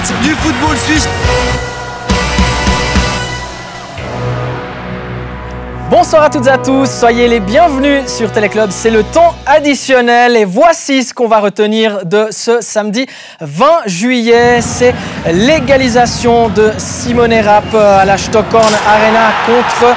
mythe du football suisse. Bonsoir à toutes et à tous, soyez les bienvenus sur Téléclub, c'est le temps additionnel et voici ce qu'on va retenir de ce samedi 20 juillet, c'est l'égalisation de Simone Rapp à la Stockhorn Arena contre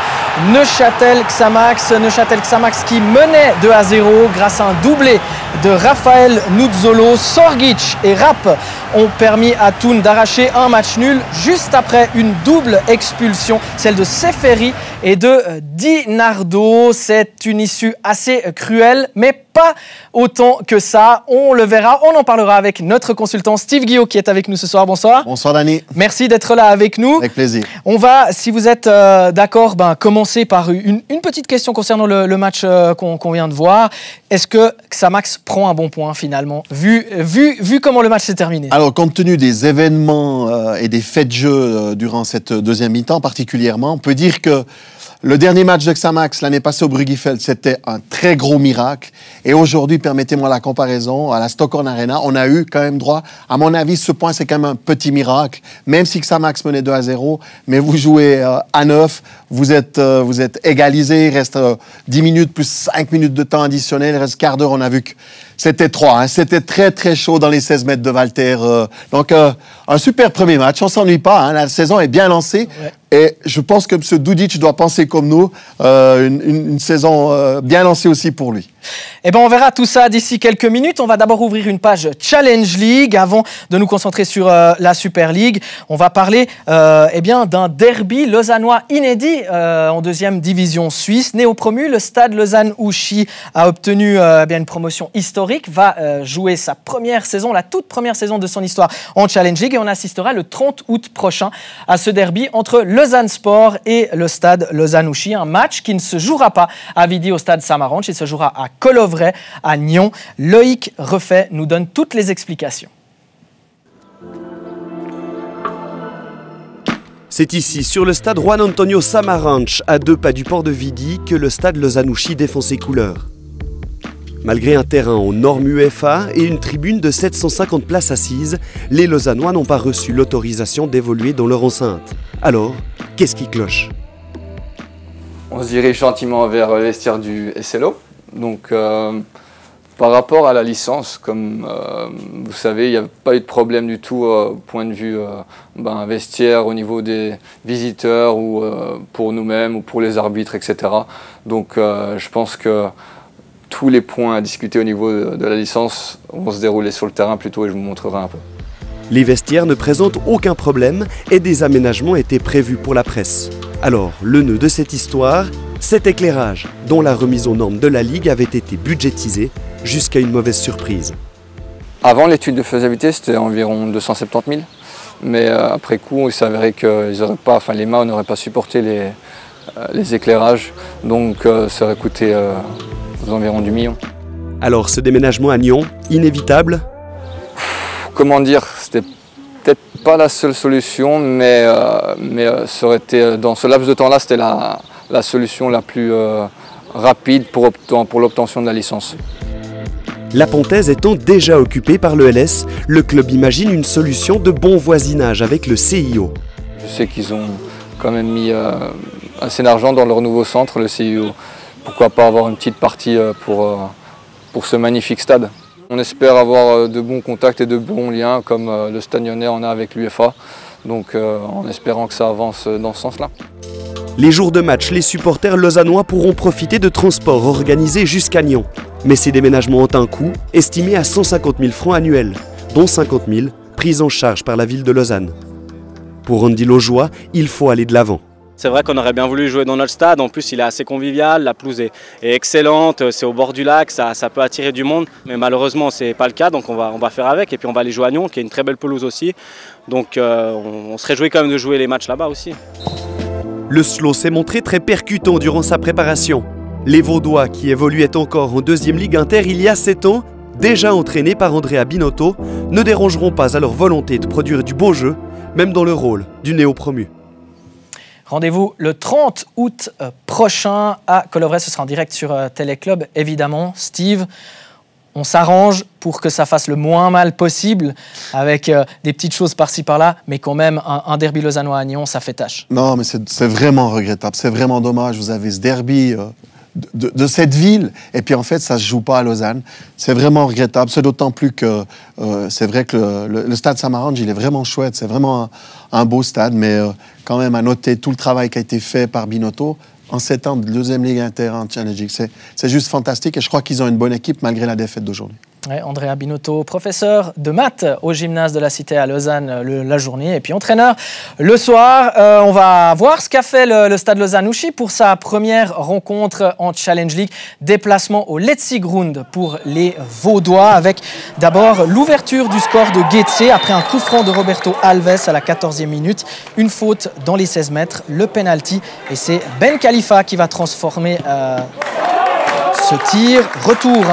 Neuchâtel Xamax. Neuchâtel Xamax qui menait 2-0 grâce à un doublé de Raphaël Nuzzolo. Sorgic et Rapp ont permis à Thun d'arracher un match nul juste après une double expulsion, celle de Seferi et de Di Nardo. C'est une issue assez cruelle, mais pas autant que ça. On le verra, on en parlera avec notre consultant Steve Guillot qui est avec nous ce soir. Bonsoir. Bonsoir Dani. Merci d'être là avec nous. Avec plaisir. On va, si vous êtes d'accord, commencer par une petite question concernant le match qu'on vient de voir. Est-ce que Xamax prend un bon point finalement, vu comment le match s'est terminé? Alors, compte tenu des événements et des faits de jeu durant cette deuxième mi-temps particulièrement, on peut dire que le dernier match de Xamax l'année passée au Brugifeld, c'était un très gros miracle. Et aujourd'hui, permettez-moi la comparaison, à la Stockhorn Arena, on a eu quand même droit, à mon avis, ce point, c'est quand même un petit miracle. Même si Xamax menait 2-0, mais vous jouez à 9, vous êtes égalisé, il reste 10 minutes plus 5 minutes de temps additionnel, il reste quart d'heure, on a vu que c'était 3. Hein. C'était très, très chaud dans les 16 mètres de Walter. Donc, un super premier match, on ne s'ennuie pas, hein. La saison est bien lancée. Ouais. Et je pense que M. Dudic doit penser comme nous, une saison bien lancée aussi pour lui. Eh ben, on verra tout ça d'ici quelques minutes. On va d'abord ouvrir une page Challenge League avant de nous concentrer sur la Super League. On va parler d'un derby lausannois inédit en deuxième division suisse. Néo-promu, le Stade Lausanne-Ouchy a obtenu une promotion historique, va jouer sa première saison, la toute première saison de son histoire en Challenge League et on assistera le 30 août prochain à ce derby entre Lausanne Sport et le Stade Lausanne-Ouchy. Un match qui ne se jouera pas à Vidi au Stade Samaranch, il se jouera à Colovray, à Nyon. Loïc Refait nous donne toutes les explications. C'est ici, sur le stade Juan Antonio Samaranch, à 2 pas du port de Vidi, que le stade Lausanne-Ouchy défend ses couleurs. Malgré un terrain aux normes UEFA et une tribune de 750 places assises, les Lausannois n'ont pas reçu l'autorisation d'évoluer dans leur enceinte. Alors, qu'est-ce qui cloche? On se dirige gentiment vers le vestiaire du SLO. Donc, par rapport à la licence, comme vous savez, il n'y a pas eu de problème du tout au point de vue vestiaire, au niveau des visiteurs ou pour nous-mêmes ou pour les arbitres, etc. Donc, je pense que tous les points à discuter au niveau de la licence vont se dérouler sur le terrain plutôt et je vous montrerai un peu. Les vestiaires ne présentent aucun problème et des aménagements étaient prévus pour la presse. Alors, le nœud de cette histoire, cet éclairage, dont la remise aux normes de la Ligue avait été budgétisée jusqu'à une mauvaise surprise. Avant l'étude de faisabilité, c'était environ 270 000. Mais après coup, il s'avérait que les mâts n'auraient pas supporté les éclairages. Donc ça aurait coûté aux environs du million. Alors ce déménagement à Nyon, inévitable? Comment dire, c'était peut-être pas la seule solution, mais ça aurait été, dans ce laps de temps-là, c'était la solution la plus rapide pour l'obtention de la licence. La Pontaise étant déjà occupée par le LS, le club imagine une solution de bon voisinage avec le CIO. Je sais qu'ils ont quand même mis assez d'argent dans leur nouveau centre, le CIO. Pourquoi pas avoir une petite partie pour ce magnifique stade. On espère avoir de bons contacts et de bons liens comme le Stade Nyonnais en a avec l'UEFA. Donc en espérant que ça avance dans ce sens-là. Les jours de match, les supporters lausannois pourront profiter de transports organisés jusqu'à Nyon. Mais ces déménagements ont un coût estimé à 150 000 francs annuels, dont 50 000 pris en charge par la ville de Lausanne. Pour Andy Laujoie, il faut aller de l'avant. C'est vrai qu'on aurait bien voulu jouer dans notre stade, en plus il est assez convivial, la pelouse est excellente, c'est au bord du lac, ça peut attirer du monde, mais malheureusement c'est pas le cas, donc on va faire avec, et puis on va aller jouer à Nyon, qui est une très belle pelouse aussi, donc on se réjouit quand même de jouer les matchs là-bas aussi. Le slow s'est montré très percutant durant sa préparation. Les Vaudois, qui évoluaient encore en deuxième Ligue Inter il y a 7 ans, déjà entraînés par Andrea Binotto, ne dérangeront pas à leur volonté de produire du beau jeu, même dans le rôle du néo-promu. Rendez-vous le 30 août prochain à Colovray. Ce sera en direct sur Téléclub, évidemment. Steve, on s'arrange pour que ça fasse le moins mal possible, avec des petites choses par-ci par-là, mais quand même, un derby lausannois à Nyon, ça fait tâche. Non, mais c'est vraiment regrettable, c'est vraiment dommage. Vous avez ce derby de cette ville, et puis en fait, ça ne se joue pas à Lausanne. C'est vraiment regrettable, c'est d'autant plus que c'est vrai que le stade Samaranch, il est vraiment chouette, c'est vraiment un beau stade, mais quand même à noter tout le travail qui a été fait par Binotto, en 7 ans de deuxième ligue inter en Challenge League. C'est juste fantastique et je crois qu'ils ont une bonne équipe malgré la défaite d'aujourd'hui. Ouais, Andrea Binotto, professeur de maths au gymnase de la Cité à Lausanne la journée et puis entraîneur le soir. On va voir ce qu'a fait le Stade Lausanne-Ouchy pour sa première rencontre en Challenge League. Déplacement au Letzigrund pour les Vaudois avec d'abord l'ouverture du score de Getse après un coup franc de Roberto Alves à la 14e minute. Une faute dans les 16 mètres, le penalty et c'est Ben Khalifa qui va transformer ce tir. Retour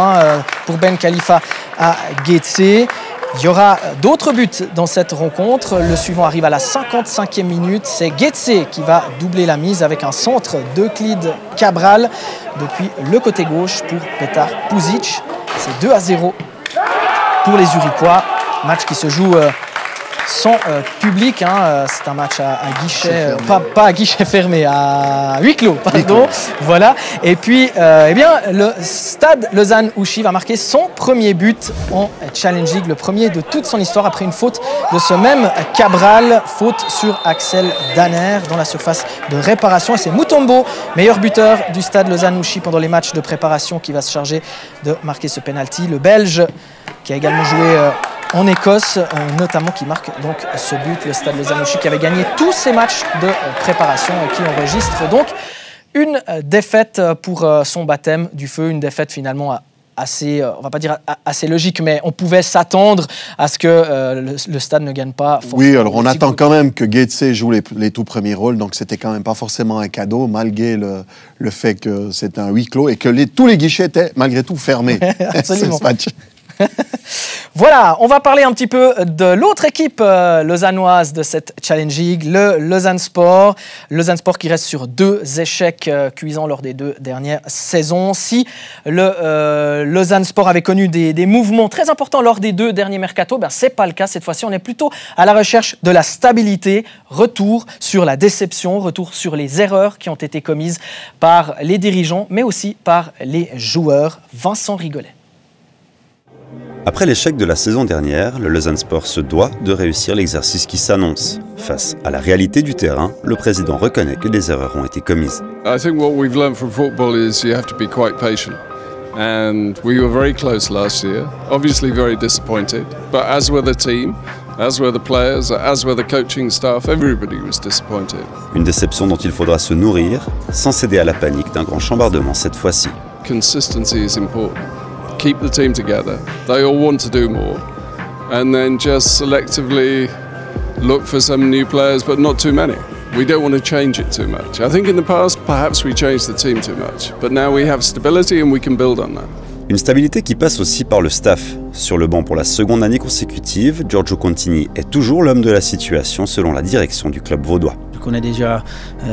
pour Ben Khalifa à Getse. Il y aura d'autres buts dans cette rencontre. Le suivant arrive à la 55e minute. C'est Getse qui va doubler la mise avec un centre d'Euclide Cabral depuis le côté gauche pour Petar Puzic. C'est 2-0 pour les Uriquois. Match qui se joue sans public, c'est un match à guichet, pas à guichet fermé, à huis clos, pardon. Voilà. Et puis, le Stade Lausanne-Ouchy va marquer son premier but en Challenge League, le premier de toute son histoire après une faute de ce même Cabral, faute sur Axel Danner dans la surface de réparation. Et c'est Mutombo, meilleur buteur du Stade Lausanne-Ouchy pendant les matchs de préparation, qui va se charger de marquer ce penalty. Le Belge qui a également joué en Écosse, notamment, qui marque donc ce but. Le Stade Lausanne-Ouchy qui avait gagné tous ses matchs de préparation et qui enregistre donc une défaite pour son baptême du feu, une défaite finalement assez, on va pas dire assez logique, mais on pouvait s'attendre à ce que le Stade ne gagne pas forcément. Oui, alors on attend quand même que Getse joue les tout premiers rôles, donc c'était quand même pas forcément un cadeau, malgré le fait que c'est un huis clos et que tous les guichets étaient malgré tout fermés. Absolument. Ce match. Voilà, on va parler un petit peu de l'autre équipe lausannoise de cette Challenge League, le Lausanne Sport. Lausanne Sport qui reste sur 2 échecs cuisants lors des 2 dernières saisons. Si le Lausanne Sport avait connu des mouvements très importants lors des 2 derniers mercato, ce n'est pas le cas cette fois-ci. On est plutôt à la recherche de la stabilité, retour sur la déception, retour sur les erreurs qui ont été commises par les dirigeants, mais aussi par les joueurs. Vincent Rigolet. Après l'échec de la saison dernière, le Lausanne Sport se doit de réussir l'exercice qui s'annonce. Face à la réalité du terrain, le président reconnaît que des erreurs ont été commises. I think what we've learned from football is you have to be quite patient. And we were very close last year, obviously very disappointed, but as were the team, as were the players, as were the coaching staff, everybody was disappointed. Une déception dont il faudra se nourrir, sans céder à la panique d'un grand chambardement cette fois-ci. Consistency is important. Keep the team together. They all want to do more. And then just selectively look for some new players, but not too many. We don't want to change it too much. I think in the past, perhaps we changed the team too much. But now we have stability and we can build on that. Une stabilité qui passe aussi par le staff. Sur le banc pour la seconde année consécutive, Giorgio Contini est toujours l'homme de la situation selon la direction du club vaudois. Je connais déjà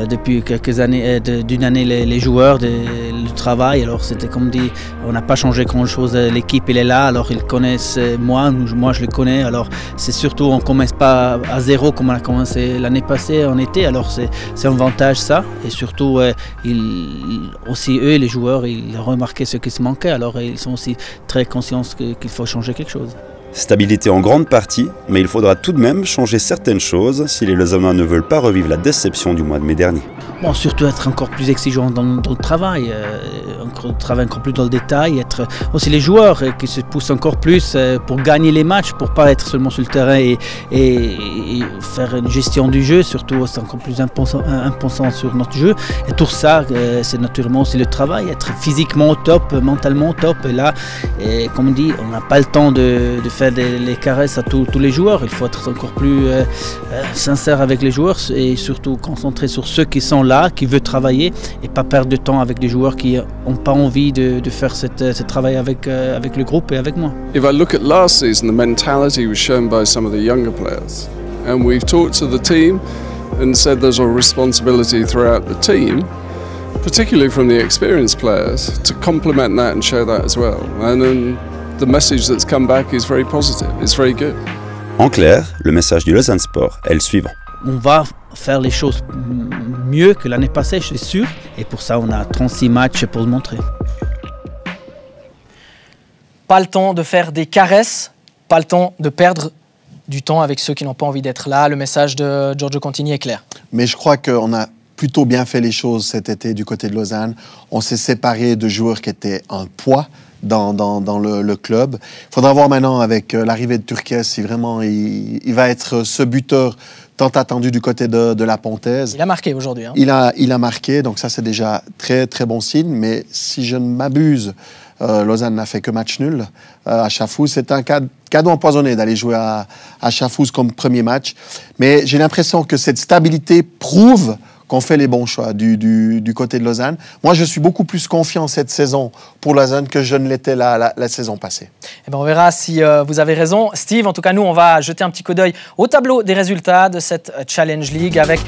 depuis quelques années, d'une année les joueurs, le travail. Alors c'était comme dit, on n'a pas changé grand-chose. L'équipe elle est là, alors ils connaissent moi je le connais. Alors c'est surtout, on ne commence pas à zéro comme on a commencé l'année passée en été. Alors c'est un avantage ça. Et surtout, aussi eux, les joueurs, ils ont remarqué ce qui se manquait. Alors ils sont aussi très conscients qu'il faut changer quelque chose. Stabilité en grande partie, mais il faudra tout de même changer certaines choses si les Lausannois ne veulent pas revivre la déception du mois de mai dernier. Bon, surtout être encore plus exigeant dans le travail, travailler encore plus dans le détail, être aussi les joueurs qui se poussent encore plus pour gagner les matchs, pour ne pas être seulement sur le terrain et faire une gestion du jeu, surtout c'est encore plus important sur notre jeu. Et tout ça, c'est naturellement aussi le travail, être physiquement au top, mentalement au top. Et là, comme on dit, on n'a pas le temps de faire les caresses à tous les joueurs. Il faut être encore plus sincère avec les joueurs et surtout concentrer sur ceux qui sont là, qui veulent travailler et pas perdre de temps avec des joueurs qui n'ont pas envie de faire ce travail avec le groupe et avec moi. If I look at last season, the mentality was shown by some of the younger players. And we've talked to the team and said there's a responsibility throughout the team, particularly from the experienced players, to complement that and show that as well. And then the message that's come back is very positive. It's very good. En clair, le message du Lausanne Sport est le suivant. On va faire les choses mieux que l'année passée, je suis sûr. Et pour ça, on a 36 matchs pour le montrer. Pas le temps de faire des caresses, pas le temps de perdre du temps avec ceux qui n'ont pas envie d'être là. Le message de Giorgio Contini est clair. Mais je crois qu'on a plutôt bien fait les choses cet été du côté de Lausanne. On s'est séparé de joueurs qui étaient un poids dans le club. Il faudra voir maintenant avec l'arrivée de Turquès si vraiment il va être ce buteur tant attendu du côté de la Pontaise. Il a marqué aujourd'hui. Hein. Il a marqué, donc ça c'est déjà très très bon signe. Mais si je ne m'abuse, Lausanne n'a fait que match nul à Schaffhouse. C'est un cadeau empoisonné d'aller jouer à Schaffhouse comme premier match. Mais j'ai l'impression que cette stabilité prouve qu'on fait les bons choix du côté de Lausanne. Moi, je suis beaucoup plus confiant cette saison pour Lausanne que je ne l'étais la saison passée. Eh ben, on verra si vous avez raison. Steve, en tout cas, nous, on va jeter un petit coup d'œil au tableau des résultats de cette Challenge League avec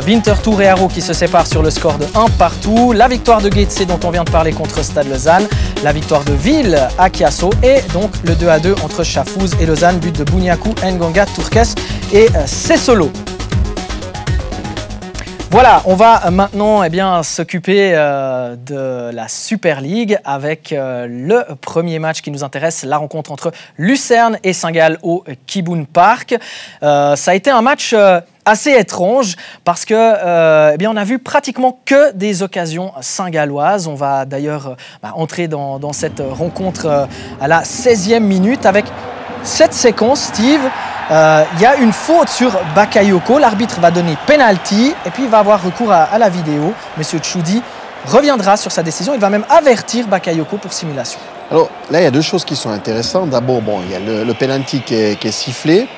Winterthur et Haro qui se séparent sur le score de 1-1. La victoire de Getse dont on vient de parler contre Stade Lausanne. La victoire de Ville à Chiasso et donc le 2-2 entre Schaffhouse et Lausanne. But de Bouniakou, Ngonga, Turkes et Sessolo. Voilà, on va maintenant s'occuper de la Super League avec le premier match qui nous intéresse, la rencontre entre Lucerne et Saint-Gall au Kiboun Park. Ça a été un match assez étrange parce que on a vu pratiquement que des occasions saint-galloises. On va d'ailleurs entrer dans cette rencontre à la 16e minute avec cette séquence, Steve. Il y a une faute sur Bakayoko, l'arbitre va donner penalty et puis il va avoir recours à la vidéo. Monsieur Tchoudi reviendra sur sa décision, il va même avertir Bakayoko pour simulation. Alors là, il y a deux choses qui sont intéressantes. D'abord, il y a le penalty qui est sifflé.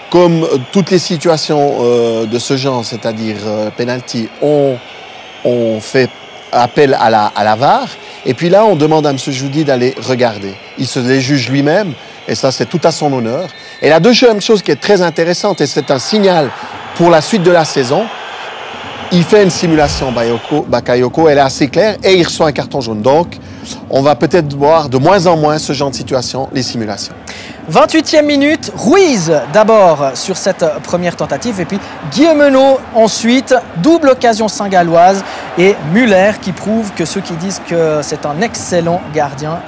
Comme toutes les situations de ce genre, c'est-à-dire penalty, on fait appel à la VAR. Et puis là, on demande à M. Tchoudi d'aller regarder. Il se les juge lui-même. Et ça, c'est tout à son honneur. Et la deuxième chose qui est très intéressante, et c'est un signal pour la suite de la saison, il fait une simulation Bakayoko, elle est assez claire, et il reçoit un carton jaune. Donc, on va peut-être voir de moins en moins ce genre de situation, les simulations. 28e minute, Ruiz d'abord sur cette première tentative et puis Guillemenot ensuite, double occasion saint-galloise et Muller qui prouve que ceux qui disent que c'est un excellent gardien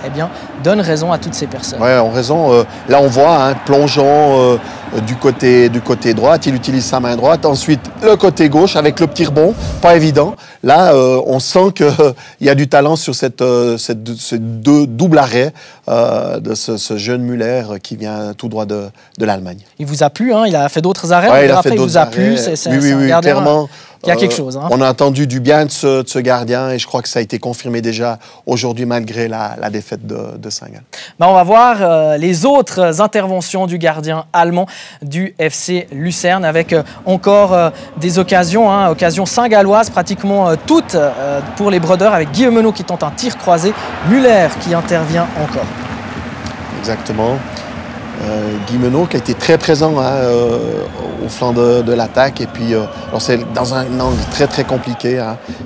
donnent raison à toutes ces personnes. Oui, ont raison. Là on voit plongeant du côté droit, il utilise sa main droite, ensuite le côté gauche avec le petit rebond, pas évident. Là on sent qu'il y a du talent sur ce double arrêt de ce jeune Muller qui vient tout droit de l'Allemagne. Il vous a plu, hein, il a fait d'autres arrêts, ouais, il vous a plu, c'est un gardien clairement. Il y a quelque chose. Hein. On a entendu du bien de ce gardien et je crois que ça a été confirmé déjà aujourd'hui malgré la défaite de Saint-Gall. On va voir les autres interventions du gardien allemand du FC Lucerne avec encore des occasions, occasions saint-galloises pratiquement toutes pour les Brodeurs avec Guillemenot qui tente un tir croisé, Muller qui intervient encore. Exactement. Guillemenot qui a été très présent au flanc de l'attaque et puis c'est dans un angle très très compliqué,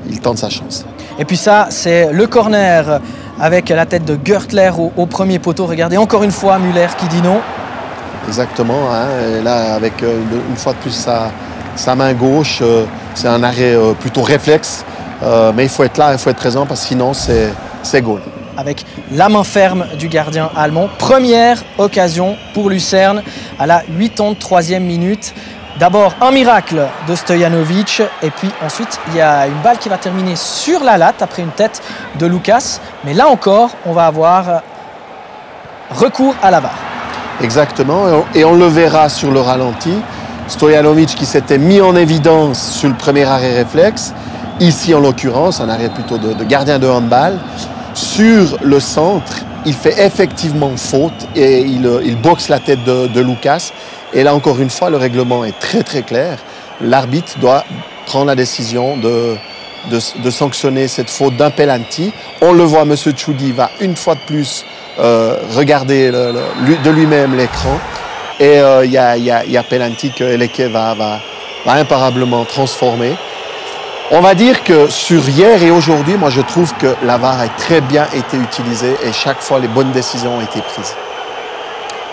il tente sa chance. Et puis ça c'est le corner avec la tête de Görtler au premier poteau. Regardez encore une fois Muller qui dit non. Exactement, et là avec une fois de plus sa main gauche, c'est un arrêt plutôt réflexe, mais il faut être là, il faut être présent parce que sinon c'est goal. Avec la main ferme du gardien allemand. Première occasion pour Lucerne à la 83e minute. D'abord un miracle de Stojanovic et puis ensuite il y a une balle qui va terminer sur la latte après une tête de Lucas. Mais là encore, on va avoir recours à la VAR. Exactement, et on le verra sur le ralenti. Stojanovic qui s'était mis en évidence sur le premier arrêt réflexe. Ici en l'occurrence, un arrêt plutôt de gardien de handball. Sur le centre, il fait effectivement faute et il boxe la tête de Lucas. Et là, encore une fois, le règlement est très très clair. L'arbitre doit prendre la décision de sanctionner cette faute d'un penalty. On le voit, M. Tchoudi va une fois de plus regarder de lui-même l'écran. Et il y a penalty que Eleke va imparablement transformer. On va dire que sur hier et aujourd'hui, moi je trouve que la VAR a très bien été utilisée et chaque fois les bonnes décisions ont été prises.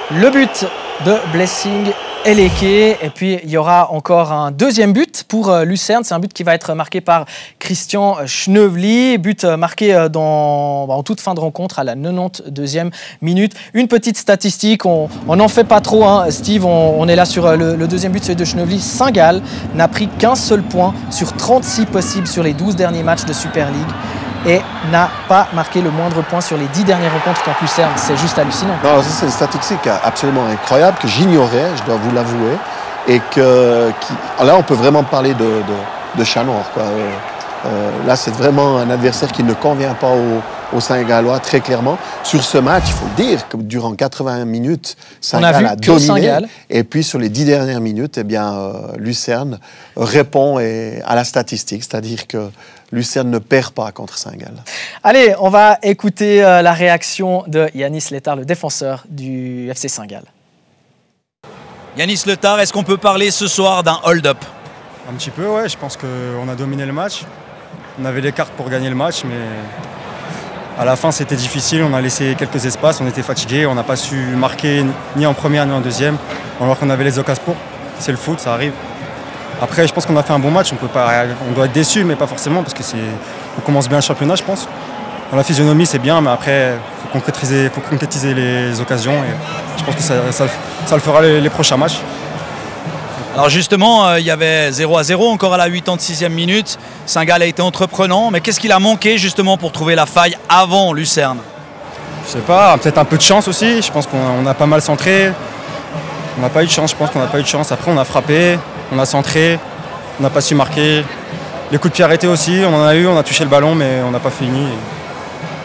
Le but de Blessing Eleke, et puis il y aura encore un deuxième but pour Lucerne. C'est un but qui va être marqué par Christian Schnövely, but marqué en toute fin de rencontre à la 92e minute. Une petite statistique, on n'en fait pas trop, hein, Steve, on est là sur le deuxième but, celui de Schnövely. Saint-Gall n'a pris qu'un seul point sur 36 possibles sur les 12 derniers matchs de Super League et n'a pas marqué le moindre point sur les 10 dernières rencontres contre Lucerne. C'est juste hallucinant. Non, ça c'est une statistique absolument incroyable que j'ignorais, je dois vous l'avouer, et là on peut vraiment parler de chat noir, quoi. Là c'est vraiment un adversaire qui ne convient pas aux Saint-Gallois, très clairement. Sur ce match, il faut le dire, que durant 81 minutes, Saint-Gall a dominé. Et puis sur les 10 dernières minutes, eh bien, Lucerne répond à la statistique, c'est-à-dire que Lucerne ne perd pas contre Saint-Gall. Allez, on va écouter la réaction de Yanis Letard, le défenseur du FC Saint-Gall. Yanis Letard, est-ce qu'on peut parler ce soir d'un hold-up? Un petit peu, ouais. Je pense qu'on a dominé le match. On avait les cartes pour gagner le match, mais à la fin, c'était difficile. On a laissé quelques espaces, on était fatigués. On n'a pas su marquer ni en première ni en deuxième, alors qu'on avait les occasions pour. C'est le foot, ça arrive. Après, je pense qu'on a fait un bon match. On doit être déçu, mais pas forcément, parce qu'on commence bien le championnat, je pense. Dans la physionomie, c'est bien, mais après, il faut concrétiser les occasions. Et je pense que ça le fera les prochains matchs. Alors justement, il y avait 0-0 encore à la 86e minute. Saint-Gall a été entreprenant, mais qu'est-ce qu'il a manqué justement pour trouver la faille avant Lucerne? Je sais pas, peut-être un peu de chance aussi. Je pense qu'on a pas mal centré. On n'a pas eu de chance, je pense qu'on n'a pas eu de chance. Après, on a frappé, on a centré, on n'a pas su marquer. Les coups de pied arrêtés aussi, on en a eu, on a touché le ballon, mais on n'a pas fini.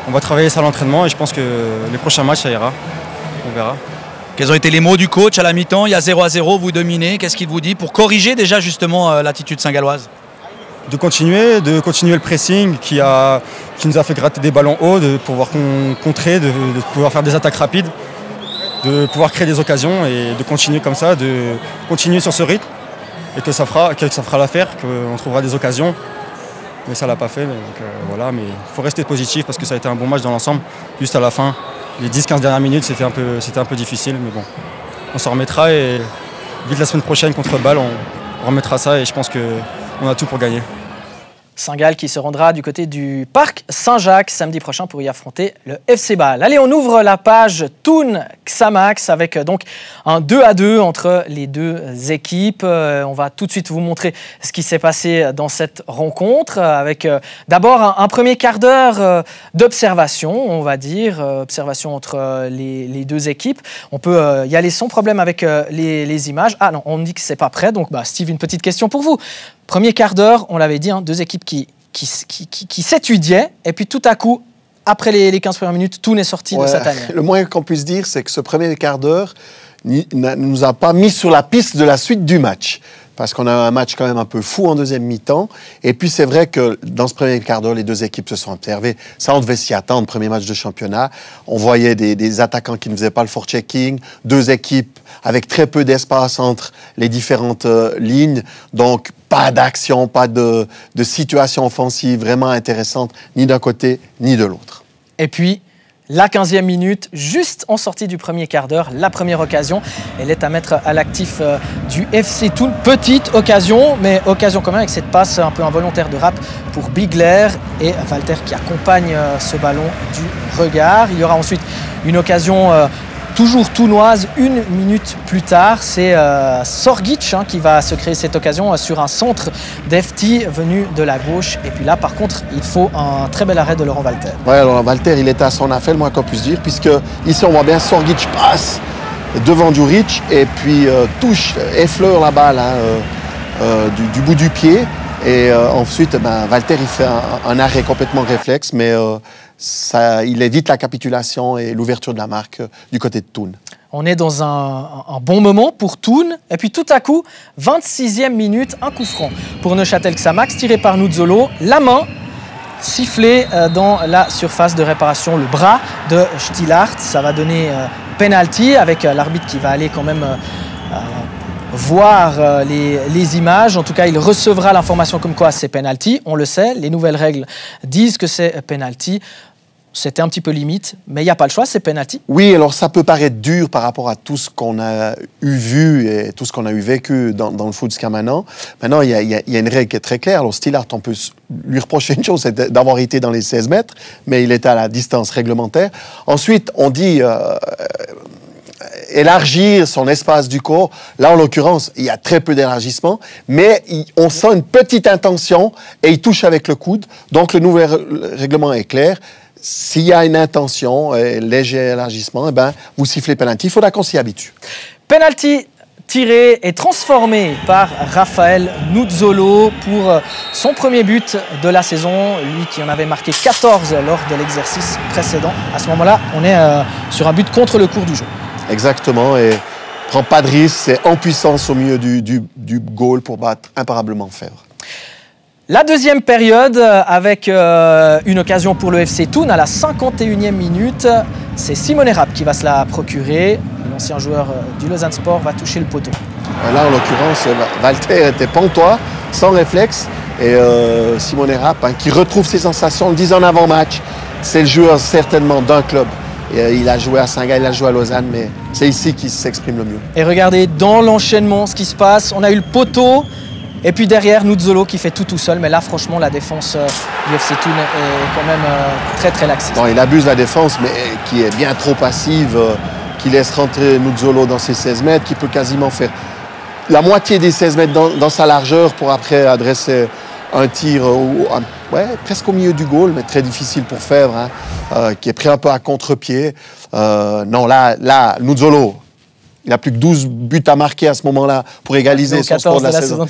On va travailler ça à l'entraînement et je pense que les prochains matchs, ça ira. On verra. Quels ont été les mots du coach à la mi-temps? Il y a 0-0, vous dominez. Qu'est-ce qu'il vous dit pour corriger déjà justement l'attitude saint-galloise? De continuer le pressing qui nous a fait gratter des ballons hauts, de pouvoir contrer, de pouvoir faire des attaques rapides, de pouvoir créer des occasions et de continuer comme ça, de continuer sur ce rythme et que ça fera l'affaire, qu'on trouvera des occasions. Mais ça ne l'a pas fait, donc voilà. Mais il faut rester positif parce que ça a été un bon match dans l'ensemble. Juste à la fin, les 10-15 dernières minutes, c'était un peu difficile, mais bon, on s'en remettra et vite la semaine prochaine contre Bâle, on remettra ça et je pense qu'on a tout pour gagner. Saint-Gall qui se rendra du côté du parc Saint-Jacques samedi prochain pour y affronter le FC Bâle. Allez, on ouvre la page Thun Xamax avec donc un 2-2 entre les deux équipes. On va tout de suite vous montrer ce qui s'est passé dans cette rencontre avec d'abord un premier quart d'heure d'observation, on va dire, observation entre les deux équipes. On peut y aller sans problème avec les images. Ah non, on me dit que c'est pas prêt, donc Steve, une petite question pour vous. Premier quart d'heure, on l'avait dit, deux équipes qui s'étudiaient, et puis tout à coup, après les 15 premières minutes, tout n'est sorti de cette année. Le moins qu'on puisse dire, c'est que ce premier quart d'heure ne nous a pas mis sur la piste de la suite du match. Parce qu'on a un match quand même un peu fou en deuxième mi-temps. Et puis c'est vrai que dans ce premier quart d'heure, les deux équipes se sont observées. Ça, on devait s'y attendre, premier match de championnat. On voyait des attaquants qui ne faisaient pas le forechecking, deux équipes avec très peu d'espace entre les différentes lignes. Donc pas d'action, pas de situation offensive vraiment intéressante, ni d'un côté ni de l'autre. Et puis, la 15e minute, juste en sortie du premier quart d'heure, la première occasion, elle est à mettre à l'actif du FC Thun. Petite occasion, mais occasion quand même avec cette passe un peu involontaire de Rapp pour Bigler et Walter qui accompagne ce ballon du regard. Il y aura ensuite une occasion toujours tounoise, une minute plus tard. C'est Sorgic qui va se créer cette occasion sur un centre d'Efti venu de la gauche. Et puis là, par contre, il faut un très bel arrêt de Laurent Walter. Oui, Laurent Walter, il était à son affaire, le moins qu'on puisse dire, puisque ici, on voit bien Sorgic passe devant Djuric et puis touche, effleure la balle du bout du pied. Et ensuite, Walter, il fait un arrêt complètement réflexe, mais il évite la capitulation et l'ouverture de la marque du côté de Thun. On est dans un bon moment pour Thun. Et puis tout à coup, 26e minute, un coup franc pour Neuchâtel Xamax, tiré par Nuzzolo. La main sifflée dans la surface de réparation, le bras de Stillhardt. Ça va donner penalty avec l'arbitre qui va aller quand même voir les images. En tout cas, il recevra l'information comme quoi c'est penalty. On le sait, les nouvelles règles disent que c'est penalty. C'était un petit peu limite, mais il n'y a pas le choix, c'est penalty. Oui, alors ça peut paraître dur par rapport à tout ce qu'on a vu et tout ce qu'on a vécu dans le foot jusqu'à maintenant. Maintenant, il y a une règle qui est très claire. Alors, Stillhart, on peut lui reprocher une chose, c'est d'avoir été dans les 16 mètres, mais il était à la distance réglementaire. Ensuite, on dit élargir son espace du corps. Là, en l'occurrence, il y a très peu d'élargissement, mais on sent une petite intention et il touche avec le coude. Donc, le nouvel règlement est clair. S'il y a une intention, léger élargissement, eh ben, vous sifflez penalty. Il faudra qu'on s'y habitue. Penalty tiré et transformé par Raphaël Nuzzolo pour son premier but de la saison. Lui qui en avait marqué 14 lors de l'exercice précédent. À ce moment-là, on est sur un but contre le cours du jeu. Exactement. Et prend pas de risque. C'est en puissance au milieu du goal pour battre imparablement Fèvre. La deuxième période, avec une occasion pour le FC Thun à la 51e minute. C'est Simone Rapp qui va se la procurer. L'ancien joueur du Lausanne Sport va toucher le poteau. Là, en l'occurrence, Walter était pantois, sans réflexe. Et Simone Rapp, qui retrouve ses sensations, le disait en avant-match, c'est le joueur certainement d'un club. Et il a joué à Saint-Gall, il a joué à Lausanne, mais c'est ici qu'il s'exprime le mieux. Et regardez dans l'enchaînement ce qui se passe. On a eu le poteau. Et puis derrière, Nuzzolo qui fait tout seul. Mais là, franchement, la défense du FC Thun est quand même très, très laxiste. Bon, il abuse la défense, mais qui est bien trop passive, qui laisse rentrer Nuzzolo dans ses 16 mètres, qui peut quasiment faire la moitié des 16 mètres dans sa largeur pour après adresser un tir presque au milieu du goal, mais très difficile pour Fèvre, qui est pris un peu à contre-pied. Non, là, Nuzzolo... Il n'a plus que 12 buts à marquer à ce moment-là pour égaliser son score de la saison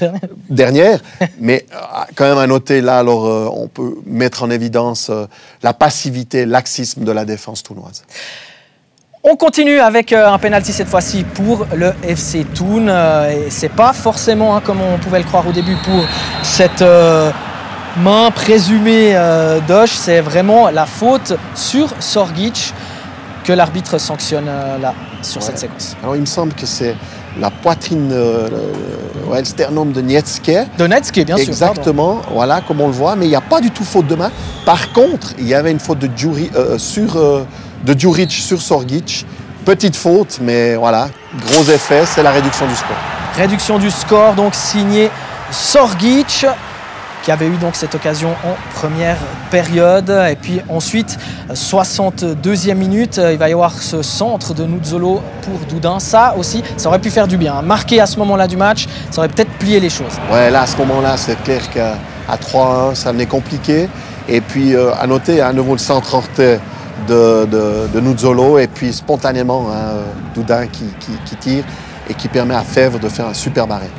dernière. Mais quand même à noter, là, alors, on peut mettre en évidence la passivité, le laxisme de la défense tournoise. On continue avec un penalty cette fois-ci pour le FC Thun. Et ce n'est pas forcément, comme on pouvait le croire au début, pour cette main présumée d'Osh. C'est vraiment la faute sur Sorgic que l'arbitre sanctionne là, sur cette séquence. Alors il me semble que c'est la poitrine, le sternum de Nietzsche. De Nietzsche, bien sûr. Exactement, voilà, comme on le voit, mais il n'y a pas du tout faute de main. Par contre, il y avait une faute de Djuric sur Sorgic. Petite faute, mais voilà, gros effet, c'est la réduction du score. Réduction du score, donc signé Sorgic, qui avait eu donc cette occasion en première période. Et puis ensuite, 62e minute, il va y avoir ce centre de Nuzzolo pour Doudin. Ça aussi, ça aurait pu faire du bien. Marqué à ce moment-là du match, ça aurait peut-être plié les choses. Ouais, là, à ce moment-là, c'est clair qu'à 3-1, ça venait compliqué. Et puis, à noter, à nouveau, le centre ortais de Nuzzolo. Et puis, spontanément, Doudin qui tire et qui permet à Fèvre de faire un superbe arrêt.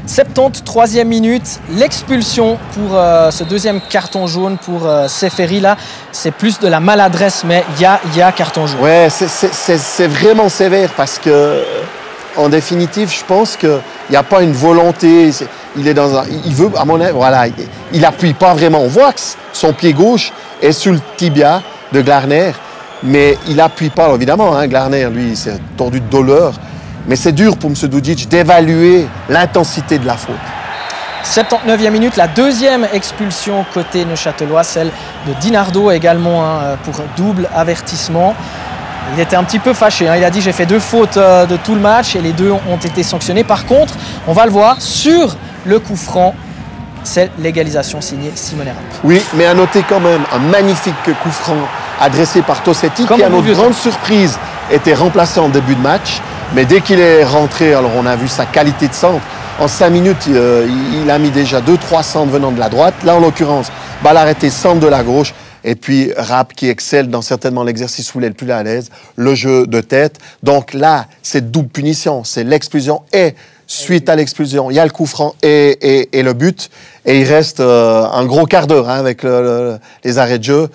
73e minute, l'expulsion pour ce deuxième carton jaune pour Seferi. Là, c'est plus de la maladresse, mais il y a carton jaune. Ouais, c'est vraiment sévère parce que, en définitive, je pense qu'il n'y a pas une volonté. Il veut, à mon avis, voilà, il n'appuie pas vraiment. On voit que son pied gauche est sur le tibia de Glarner, mais il n'appuie pas. Alors, évidemment, Glarner, lui, s'est tordu de douleur. Mais c'est dur pour M. Dudic d'évaluer l'intensité de la faute. 79e minute, la deuxième expulsion côté neuchâtelois, celle de Dinardo également pour double avertissement. Il était un petit peu fâché, il a dit j'ai fait 2 fautes de tout le match et les 2 ont été sanctionnés. Par contre, on va le voir, sur le coup franc, c'est l'égalisation signée Simone Rapp. Oui, mais à noter quand même un magnifique coup franc adressé par Tossetti qui, à notre grande surprise, était remplacé en début de match. Mais dès qu'il est rentré, alors on a vu sa qualité de centre. En 5 minutes, il a mis déjà 2-3 centres venant de la droite. Là, en l'occurrence, balle arrêtée, centre de la gauche. Et puis Rapp qui excelle dans certainement l'exercice où il est le plus à l'aise, le jeu de tête. Donc là, c'est double punition. C'est l'expulsion et suite à l'expulsion, il y a le coup franc et le but. Et il reste un gros quart d'heure avec les arrêts de jeu.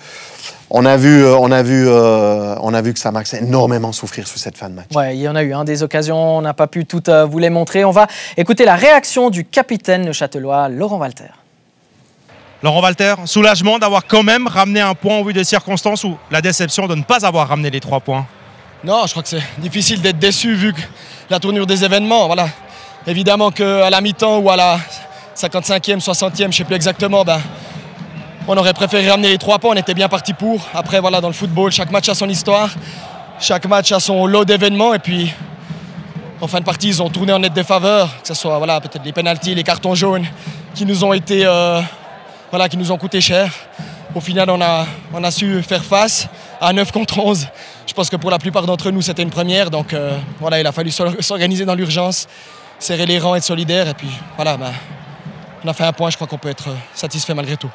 On a vu que Samax a énormément souffrir sur cette fin de match. Ouais, il y en a eu des occasions, on n'a pas pu toutes vous les montrer. On va écouter la réaction du capitaine neuchâtelois, Laurent Walter. Laurent Walter, soulagement d'avoir quand même ramené un point au vu des circonstances ou la déception de ne pas avoir ramené les 3 points? Non, je crois que c'est difficile d'être déçu vu la tournure des événements. Voilà. évidemment qu'à la mi-temps ou à la 55e, 60e, je ne sais plus exactement, on aurait préféré ramener les 3 points, on était bien parti pour. Après, voilà, dans le football, chaque match a son histoire, chaque match a son lot d'événements. Et puis, en fin de partie, ils ont tourné en notre défaveur, que ce soit voilà, peut-être les pénaltys, les cartons jaunes, qui nous ont été, qui nous ont coûté cher. Au final, on a su faire face à 9 contre 11. Je pense que pour la plupart d'entre nous, c'était une première. Donc, il a fallu s'organiser dans l'urgence, serrer les rangs, être solidaire. Et puis, voilà, on a fait un point. Je crois qu'on peut être satisfait malgré tout.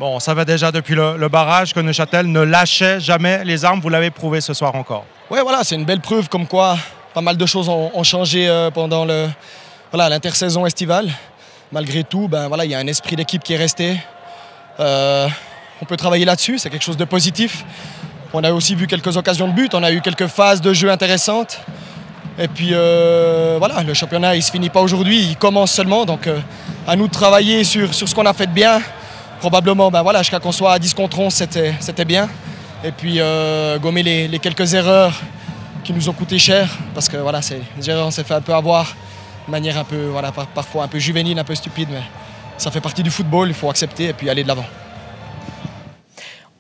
Bon, on savait déjà depuis le barrage que Neuchâtel ne lâchait jamais les armes. Vous l'avez prouvé ce soir encore. Oui, voilà, c'est une belle preuve comme quoi pas mal de choses ont changé pendant l'intersaison estivale. Malgré tout, il y a un esprit d'équipe qui est resté. On peut travailler là-dessus, c'est quelque chose de positif. On a aussi vu quelques occasions de but, on a eu quelques phases de jeu intéressantes. Et puis le championnat il ne se finit pas aujourd'hui, il commence seulement. Donc à nous de travailler sur ce qu'on a fait de bien. Probablement, jusqu'à qu'on soit à 10 contre 11, c'était bien. Et puis gommer les quelques erreurs qui nous ont coûté cher. Parce que les erreurs, on s'est fait un peu avoir de manière un peu, parfois un peu juvénile, un peu stupide. Mais ça fait partie du football, il faut accepter et puis aller de l'avant.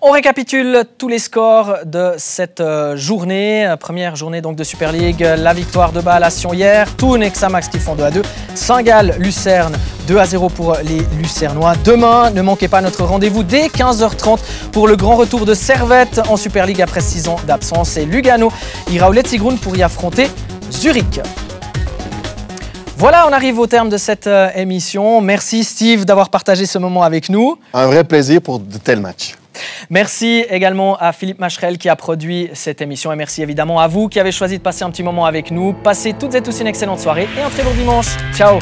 On récapitule tous les scores de cette journée. Première journée donc de Super League. La victoire de Bâle à Sion hier. Thun et Xamax qui font 2-2. Saint-Gall, Lucerne 2-0 pour les Lucernois. Demain, ne manquez pas notre rendez-vous dès 15h30 pour le grand retour de Servette en Super League après 6 ans d'absence. Et Lugano ira au Letzigrund pour y affronter Zurich. Voilà, on arrive au terme de cette émission. Merci Steve d'avoir partagé ce moment avec nous. Un vrai plaisir pour de tels matchs. Merci également à Philippe Macherel qui a produit cette émission et merci évidemment à vous qui avez choisi de passer un petit moment avec nous. Passez toutes et tous une excellente soirée et un très bon dimanche. Ciao.